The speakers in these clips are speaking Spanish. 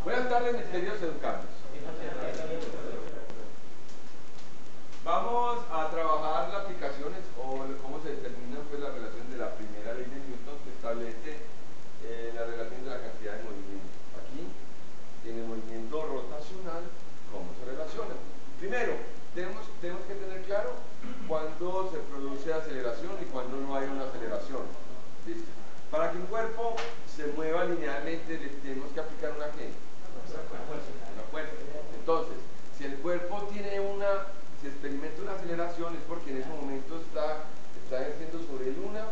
Buenas tardes, mis queridos educandos. Vamos a trabajar las aplicaciones o cómo se determina pues, la relación de la primera ley de Newton que establece la relación de la cantidad de movimiento. Aquí, en el movimiento rotacional, cómo se relaciona. Primero, tenemos que tener claro cuándo se produce aceleración y cuándo no hay una aceleración. ¿Listo? Para que un cuerpo se mueva linealmente le tenemos que aplicar una ¿qué? Una fuerza. Entonces, si el cuerpo tiene si experimenta una aceleración es porque en ese momento está ejerciendo sobre él una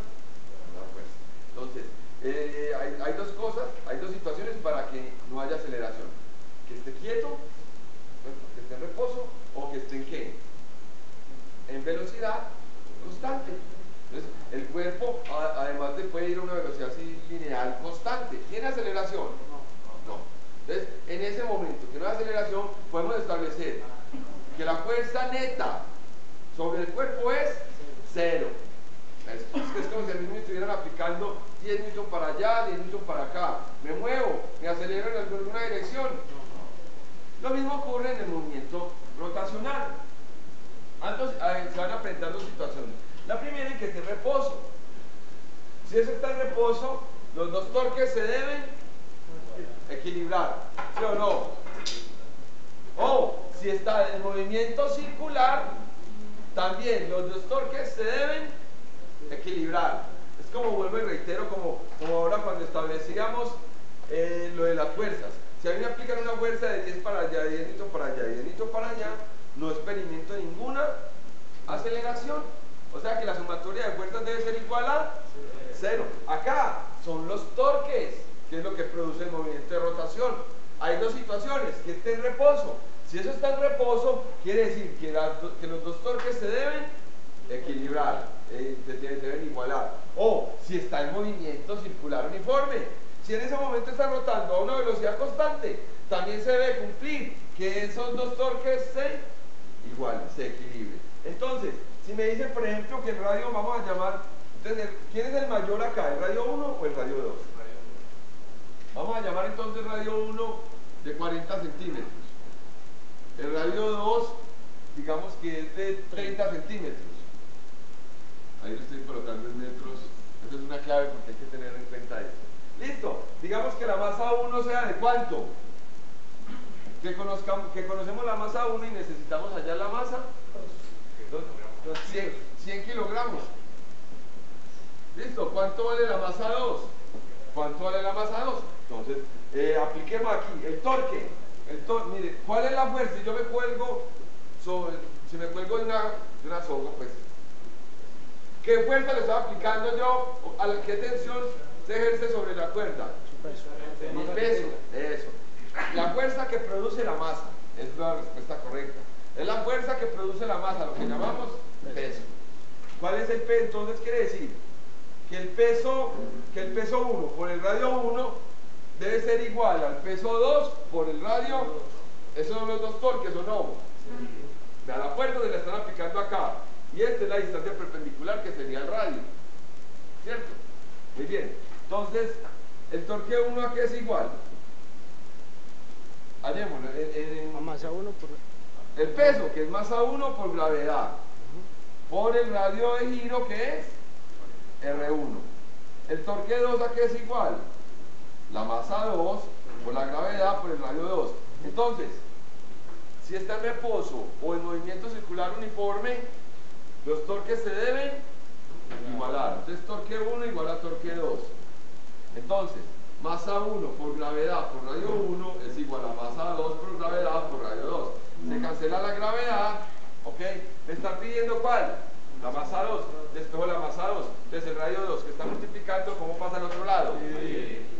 fuerza. Entonces, hay dos cosas, hay dos situaciones para que no haya aceleración. Que esté quieto, que esté en reposo, o que esté en ¿qué? En velocidad constante. Entonces, el cuerpo, además puede ir a una velocidad así lineal constante. ¿Tiene aceleración? No. Entonces, en ese momento que no hay aceleración, podemos establecer que la fuerza neta sobre el cuerpo es 0. Es como si a mí me estuvieran aplicando 10 newton para allá, 10 newton para acá. Me muevo, me acelero en alguna dirección. Lo mismo ocurre en el movimiento rotacional. Entonces, se van a presentar dos situaciones. La primera es que esté en reposo. Si eso está en reposo, los dos torques se deben equilibrar, ¿sí o no? O si está en movimiento circular, también los dos torques se deben equilibrar. Es como vuelvo y reitero, como ahora cuando establecíamos lo de las fuerzas. Si a mí me aplican una fuerza de 10 para allá, 10 newton para allá, 10 newton para allá, no experimento ninguna aceleración. O sea que la sumatoria de fuerzas debe ser igual a 0. Acá son los torques, que es lo que produce el movimiento de rotación. Hay dos situaciones, que esté en reposo. Si eso está en reposo, quiere decir que los dos torques se deben equilibrar, se deben igualar. O si está en movimiento circular uniforme. Si en ese momento está rotando a una velocidad constante, también se debe cumplir que esos dos torques se igualen, se equilibren. Entonces, si me dicen, por ejemplo, que el radio vamos a llamar, entonces, ¿quién es el mayor acá? ¿El radio 1 o el radio 2? Vamos a llamar entonces radio 1 de 40 centímetros. El radio 2, digamos que es de 30 centímetros. Ahí lo estoy colocando en metros. Esa es una clave porque hay que tener en cuenta esto. Listo. Digamos que la masa 1 sea de ¿cuánto? Que conocemos la masa 1 y necesitamos hallar la masa 100 kilogramos. ¿Listo? ¿Cuánto vale la masa 2? ¿Cuánto vale la masa 2? Entonces, apliquemos aquí el torque. Mire, ¿cuál es la fuerza? Si yo me cuelgo si me cuelgo de una soga, pues, ¿qué fuerza le estoy aplicando yo? ¿Qué tensión se ejerce sobre la cuerda? Mi peso. Eso. La fuerza que produce la masa. Es la respuesta correcta. Es la fuerza que produce la masa, lo que llamamos peso. ¿Cuál es el peso? Entonces quiere decir que el peso 1 por el radio 1 debe ser igual al peso 2 por el radio. Esos son los dos torques, ¿o no? Vean, la fuerza se la están aplicando acá. Y esta es la distancia perpendicular que sería el radio. ¿Cierto? Muy bien. Entonces, el torque 1 aquí es igual. Hallémoslo. Masa 1 por... El peso, que es masa 1 por gravedad. Por el radio de giro, que es R1. El torque 2 aquí es igual. La masa 2 por la gravedad por el radio 2. Entonces, si está en reposo o en movimiento circular uniforme, los torques se deben igualar. Entonces, torque 1 igual a torque 2. Entonces, masa 1 por gravedad por radio 1 es igual a masa 2 por gravedad por radio 2. Se cancela la gravedad, ¿ok? ¿Me están pidiendo cuál? La masa 2. Despejo la masa 2. Entonces, el radio 2 que está multiplicando, ¿cómo pasa al otro lado?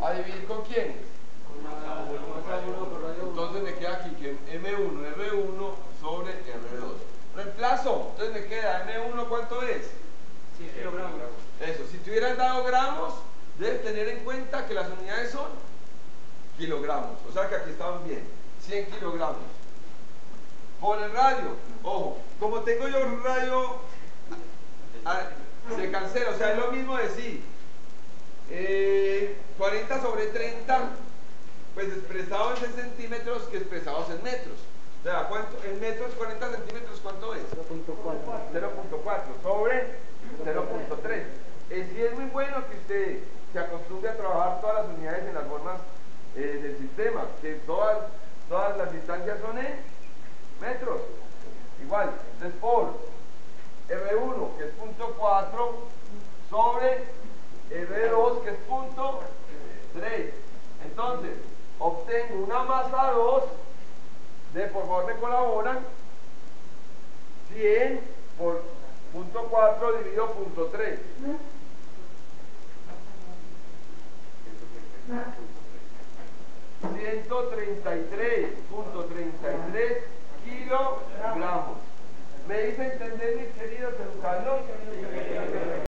¿A dividir con quién? Con masa 1 por radio 1. Entonces, me queda aquí que M1, R1 sobre R2. Reemplazo. Entonces, me queda M1, ¿cuánto es? 100 kilogramos. Eso, si te hubieran dado gramos, debes tener en cuenta que las unidades son kilogramos. O sea que aquí estaban bien. 100 kilogramos. Por el radio, ojo, como tengo yo un radio, se cancela, o sea, es lo mismo decir 40 sobre 30 pues expresados en centímetros que expresados en metros. O sea, ¿cuánto? En metros, 40 centímetros, ¿cuánto es? 0.4. 0.4 sobre 0.3. Sí es muy bueno que usted se acostumbre a trabajar todas las unidades en las formas del sistema, que todas las distancias son en metros. Igual, entonces por R1, que es 0.4, sobre R2, que es 0.3. Entonces, obtengo una masa 2 de, por favor me colaboran, 100 por 0.4 dividido 0.3. 133.33 kilogramos. ¿Me hice entender, mis queridos educandos?